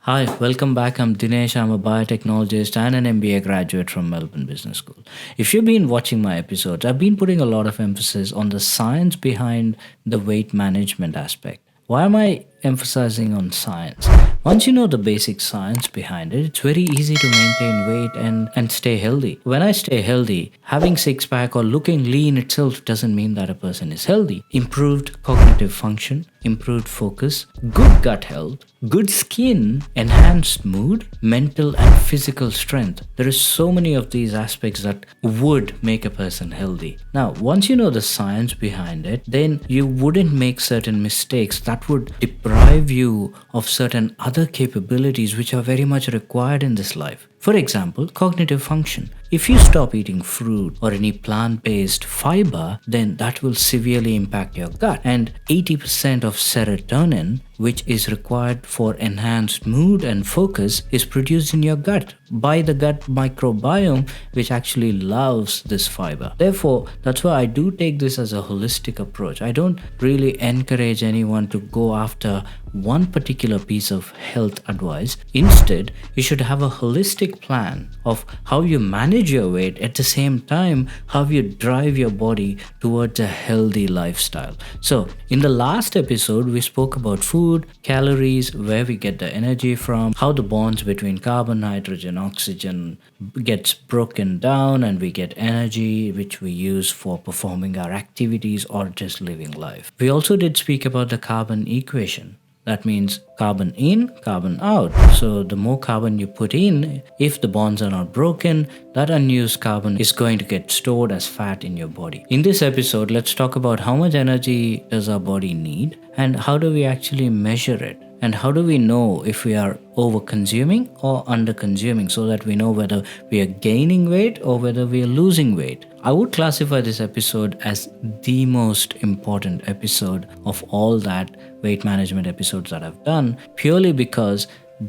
Hi, welcome back. I'm Dinesh. I'm a biotechnologist and an MBA graduate from Melbourne Business School. If you've been watching my episodes, I've been putting a lot of emphasis on the science behind the weight management aspect. Why am I emphasizing on science? Once you know the basic science behind it, it's very easy to maintain weight and stay healthy. When I stay healthy, having six pack or looking lean itself doesn't mean that a person is healthy. Improved cognitive function, improved focus, good gut health, good skin, enhanced mood, mental and physical strength. There is so many of these aspects that would make a person healthy. Now, once you know the science behind it, then you wouldn't make certain mistakes that would deprive you of certain other capabilities which are very much required in this life. For example, cognitive function. If you stop eating fruit or any plant-based fiber, then that will severely impact your gut. And 80% of serotonin, which is required for enhanced mood and focus, is produced in your gut by the gut microbiome, which actually loves this fiber. Therefore, that's why I do take this as a holistic approach. I don't really encourage anyone to go after one particular piece of health advice. Instead, you should have a holistic plan of how you manage your weight, at the same time how you drive your body towards a healthy lifestyle. So in the last episode, we spoke about food, calories, where we get the energy from, how the bonds between carbon, nitrogen, oxygen gets broken down, and we get energy which we use for performing our activities or just living life. We also did speak about the carbon equation. That means carbon in, carbon out. So the more carbon you put in, if the bonds are not broken, that unused carbon is going to get stored as fat in your body. In this episode, let's talk about how much energy does our body need and how do we actually measure it. And how do we know if we are over consuming or under consuming, so that we know whether we are gaining weight or whether we are losing weight. I would classify this episode as the most important episode of all that weight management episodes that I've done, purely because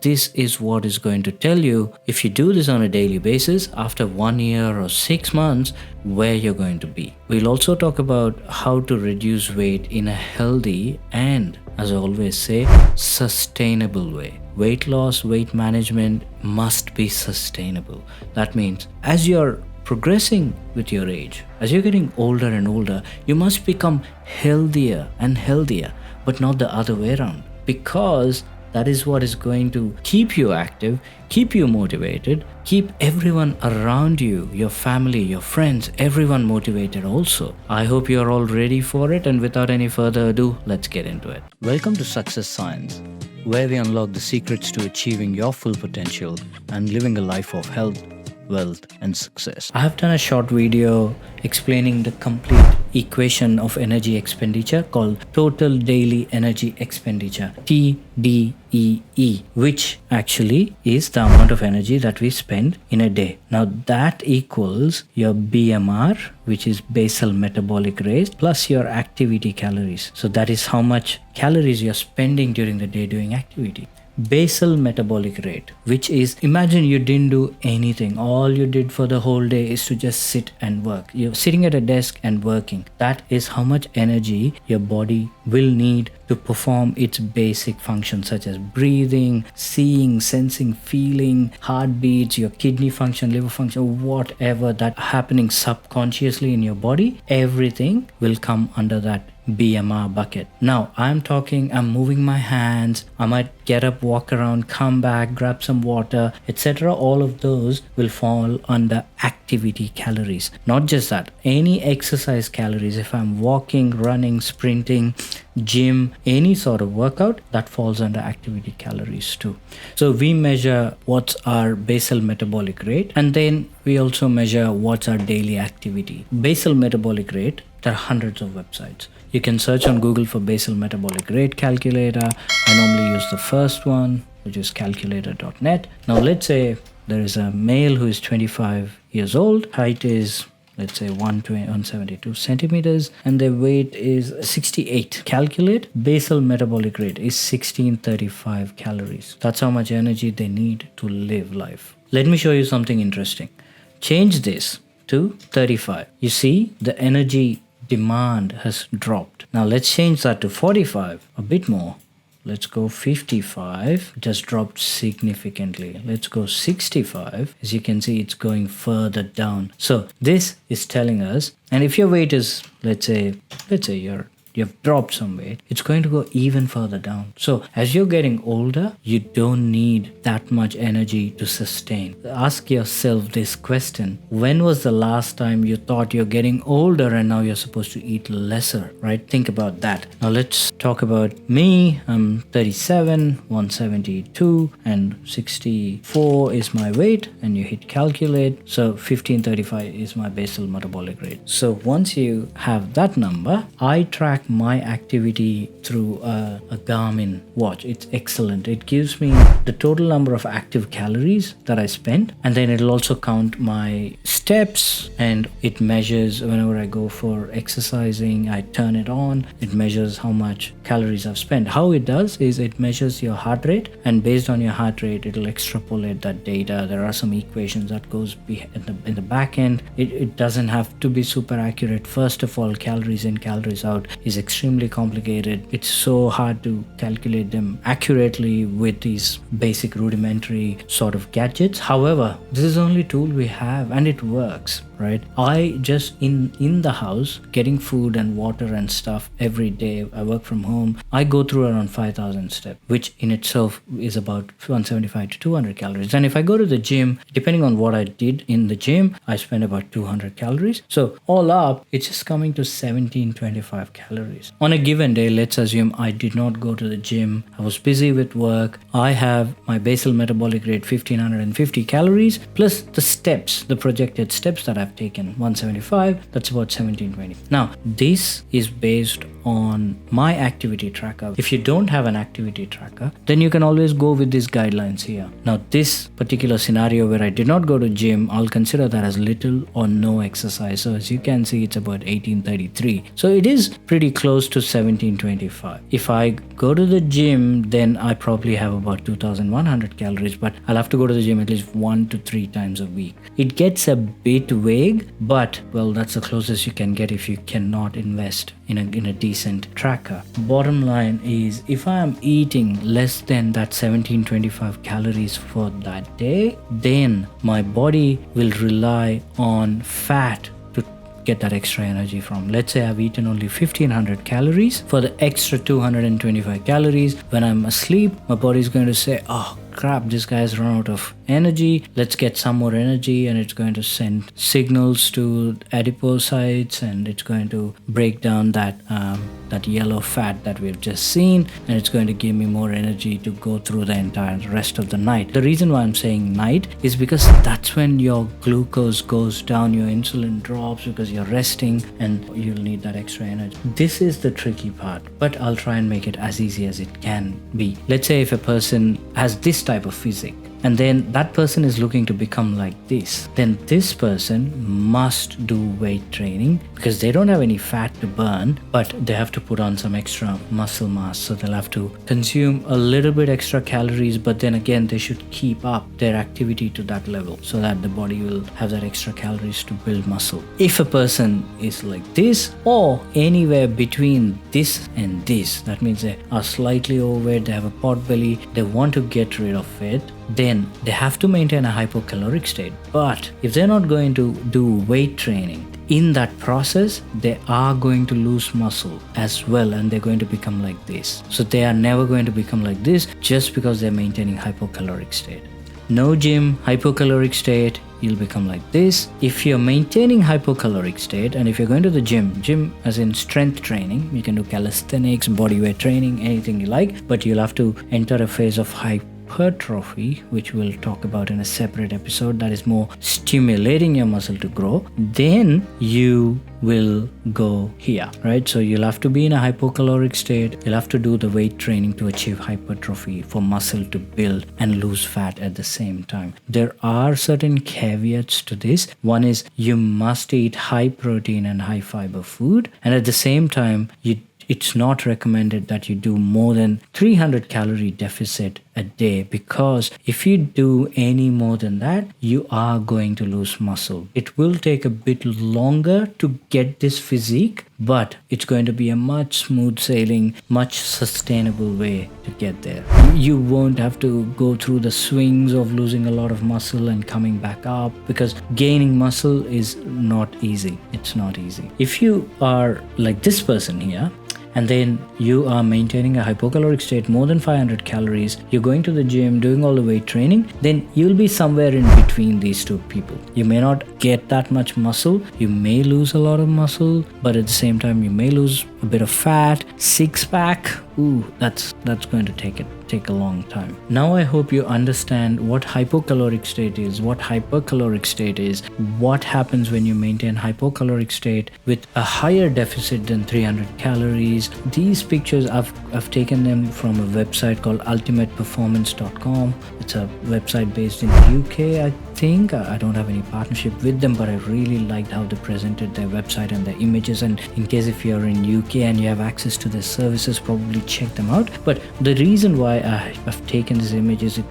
this is what is going to tell you, if you do this on a daily basis, after 1 year or 6 months, where you're going to be. We'll also talk about how to reduce weight in a healthy and, as I always say, sustainable way. Weight loss, weight management must be sustainable. That means as you're progressing with your age, as you're getting older and older, you must become healthier and healthier, but not the other way around, because that is what is going to keep you active, keep you motivated, keep everyone around you, your family, your friends, everyone motivated also. I hope you are all ready for it, and without any further ado, let's get into it. Welcome to Success Science, where we unlock the secrets to achieving your full potential and living a life of health, wealth, and success. I have done a short video explaining the complete equation of energy expenditure called Total Daily Energy Expenditure, TDEE, which actually is the amount of energy that we spend in a day. Now that equals your BMR, which is Basal Metabolic Rate, plus your activity calories. So that is how much calories you're spending during the day doing activity. Basal metabolic rate, which is, imagine you didn't do anything. All you did for the whole day is to just sit and work. You're sitting at a desk and working. That is how much energy your body will need to perform its basic functions, such as breathing, seeing, sensing, feeling, heartbeats, your kidney function, liver function, whatever that happening subconsciously in your body, everything will come under that BMR bucket. Now I'm moving my hands, I might get up, walk around, come back, grab some water, etc. All of those will fall under activity calories. Not just that, any exercise calories. If I'm walking, running, sprinting, gym, any sort of workout, that falls under activity calories too. So we measure what's our basal metabolic rate, and then we also measure what's our daily activity. Basal metabolic rate, there are hundreds of websites. You can search on Google for basal metabolic rate calculator. I normally use the first one, which is calculator.net. Now let's say there is a male who is 25 years old, height is, let's say, 172 centimeters, and their weight is 68. Calculate basal metabolic rate is 1635 calories. That's how much energy they need to live life. Let me show you something interesting. Change this to 35. You see, the energy demand has dropped. Now let's change that to 45, a bit more. Let's go 55. It has dropped significantly. Let's go 65. As you can see, it's going further down. So this is telling us, and if your weight is, let's say you've dropped some weight, it's going to go even further down. So as you're getting older, you don't need that much energy to sustain. Ask yourself this question: when was the last time you thought you're getting older and now you're supposed to eat lesser, right? Think about that. Now let's talk about me. I'm 37, 172, and 64 is my weight, and you hit calculate. So 1535 is my basal metabolic rate. So once you have that number, I track my activity through a Garmin watch. It's excellent. It gives me the total number of active calories that I spent, and then it'll also count my steps, and it measures whenever I go for exercising, I turn it on, it measures how much calories I've spent. How it does is it measures your heart rate, and based on your heart rate, it'll extrapolate that data. There are some equations that goes in the back end. It doesn't have to be super accurate. First of all, calories in, calories out is extremely complicated. It's so hard to calculate them accurately with these basic rudimentary sort of gadgets. However, this is the only tool we have, and it works, right? I just in the house getting food and water and stuff every day. I work from home. I go through around 5,000 steps, which in itself is about 175 to 200 calories. And if I go to the gym, depending on what I did in the gym, I spend about 200 calories. So all up, it's just coming to 1725 calories. On a given day, let's assume I did not go to the gym. I was busy with work. I have my basal metabolic rate 1550 calories plus the steps, the projected steps that I've taken, 175. That's about 1720. Now, this is based on my activity tracker. If you don't have an activity tracker, then you can always go with these guidelines here. Now, this particular scenario where I did not go to gym, I'll consider that as little or no exercise. So as you can see, it's about 1833. So it is pretty close to 1725. If I go to the gym, then I probably have about 2100 calories, but I'll have to go to the gym at least 1 to 3 times a week. It gets a bit vague, but well, that's the closest you can get if you cannot invest in a decent tracker. Bottom line is, if I am eating less than that 1725 calories for that day, then my body will rely on fat to get that extra energy from. Let's say I've eaten only 1500 calories. For the extra 225 calories, when I'm asleep, my body is going to say, oh crap, this guy's run out of energy, let's get some more energy, and it's going to send signals to adipocytes, and it's going to break down that yellow fat that we've just seen, and it's going to give me more energy to go through the entire rest of the night. The reason why I'm saying night is because that's when your glucose goes down, your insulin drops because you're resting, and you'll need that extra energy. This is the tricky part, but I'll try and make it as easy as it can be. Let's say if a person has this type of physique, and then that person is looking to become like this, then this person must do weight training because they don't have any fat to burn, but they have to put on some extra muscle mass. So they'll have to consume a little bit extra calories, but then again, they should keep up their activity to that level so that the body will have that extra calories to build muscle. If a person is like this or anywhere between this and this, that means they are slightly overweight, they have a pot belly, they want to get rid of it, then they have to maintain a hypocaloric state. But if they're not going to do weight training, in that process, they are going to lose muscle as well, and they're going to become like this. So they are never going to become like this just because they're maintaining hypocaloric state. No gym, hypocaloric state, you'll become like this. If you're maintaining hypocaloric state, and if you're going to the gym as in strength training, you can do calisthenics, bodyweight training, anything you like, but you'll have to enter a phase of hypertrophy, which we'll talk about in a separate episode, that is more stimulating your muscle to grow. Then you will go here, right? So you'll have to be in a hypocaloric state, you'll have to do the weight training to achieve hypertrophy for muscle to build and lose fat at the same time. There are certain caveats to this. One is you must eat high protein and high fiber food, and at the same time it's not recommended that you do more than 300 calorie deficit a day, because if you do any more than that, you are going to lose muscle. It will take a bit longer to get this physique, but it's going to be a much smooth sailing, much sustainable way to get there. You won't have to go through the swings of losing a lot of muscle and coming back up, because gaining muscle is not easy. It's not easy. If you are like this person here, and then you are maintaining a hypocaloric state, more than 500 calories, you're going to the gym, doing all the weight training, then you'll be somewhere in between these two people. You may not get that much muscle, you may lose a lot of muscle, but at the same time you may lose a bit of fat. Six pack, that's going to take a long time. Now I hope you understand what hypocaloric state is, what hypercaloric state is, what happens when you maintain hypocaloric state with a higher deficit than 300 calories. These pictures, I've taken them from a website called ultimateperformance.com. It's a website based in the UK, I think. I don't have any partnership with them, but I really liked how they presented their website and their images. And in case if you're in UK and you have access to their services, probably check them out. But the reason why I've taken these images, it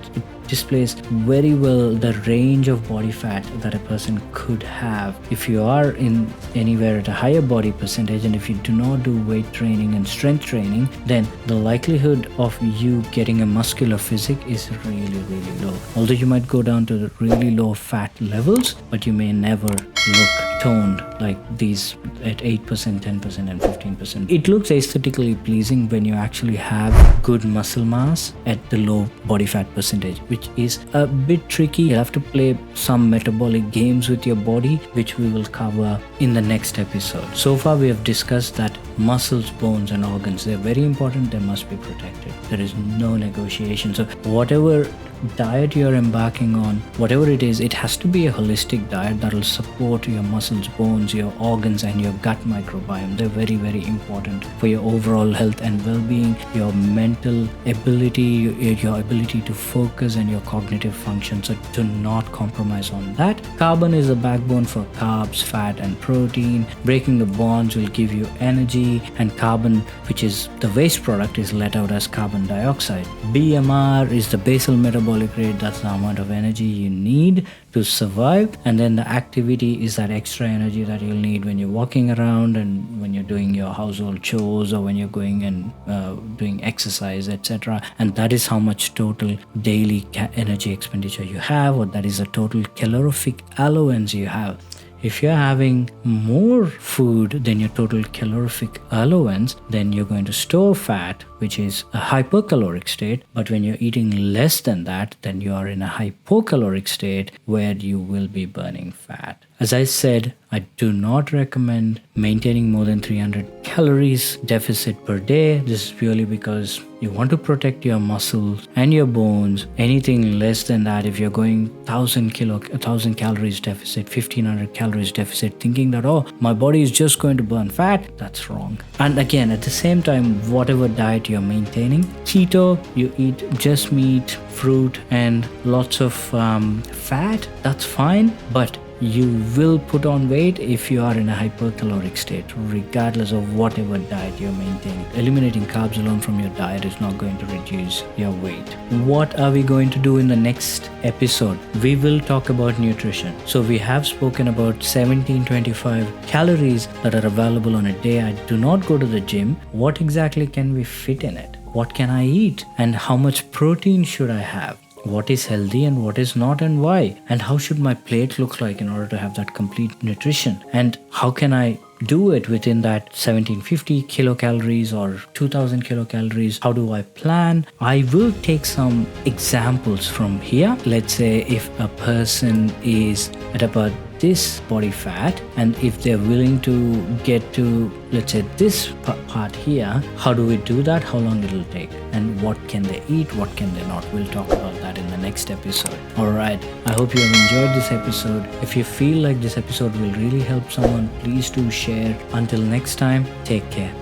displays very well the range of body fat that a person could have. If you are in anywhere at a higher body percentage, and if you do not do weight training and strength training, then the likelihood of you getting a muscular physique is really, really low. Although you might go down to the really low fat levels, but you may never look toned like these at 8%, 10% and 15%. It looks aesthetically pleasing when you actually have good muscle mass at the low body fat percentage, which is a bit tricky. You have to play some metabolic games with your body, which we will cover in the next episode. So far we have discussed that muscles, bones and organs, they're very important, they must be protected. There is no negotiation. So whatever diet you're embarking on, whatever it is, it has to be a holistic diet that will support your muscles, bones, your organs and your gut microbiome. They're very, very important for your overall health and well-being, your mental ability, your ability to focus and your cognitive function. So do not compromise on that. Carbon is the backbone for carbs, fat and protein. Breaking the bonds will give you energy, and carbon, which is the waste product, is let out as carbon dioxide. BMR is the basal metabolic rate. That's the amount of energy you need to survive. And then the activity is that extra energy that you'll need when you're walking around and when you're doing your household chores or when you're going and doing exercise, etc. And that is how much total daily energy expenditure you have, or that is the total calorific allowance you have. If you're having more food than your total calorific allowance, then you're going to store fat, which is a hypercaloric state. But when you're eating less than that, then you are in a hypocaloric state where you will be burning fat. As I said, I do not recommend maintaining more than 300 calories deficit per day. This is purely because you want to protect your muscles and your bones. Anything less than that, if you're going 1,000 calories deficit, 1,500 calories deficit, thinking that, oh, my body is just going to burn fat, that's wrong. And again, at the same time, whatever diet you're maintaining, keto, you eat just meat, fruit, and lots of fat, that's fine. But you will put on weight if you are in a hypercaloric state, regardless of whatever diet you're maintaining. Eliminating carbs alone from your diet is not going to reduce your weight. What are we going to do in the next episode? We will talk about nutrition. So we have spoken about 1725 calories that are available on a day. I do not go to the gym. What exactly can we fit in it? What can I eat? And how much protein should I have? What is healthy and what is not, and why? And how should my plate look like in order to have that complete nutrition? And how can I do it within that 1750 kilocalories or 2000 kilocalories? How do I plan? I will take some examples from here. Let's say if a person is at about this body fat, and if they're willing to get to, let's say, this part here, how do we do that? How long it'll take? And what can they eat? What can they not? We'll talk about that in the next episode. Alright, I hope you have enjoyed this episode. If you feel like this episode will really help someone, please do share. Until next time, take care.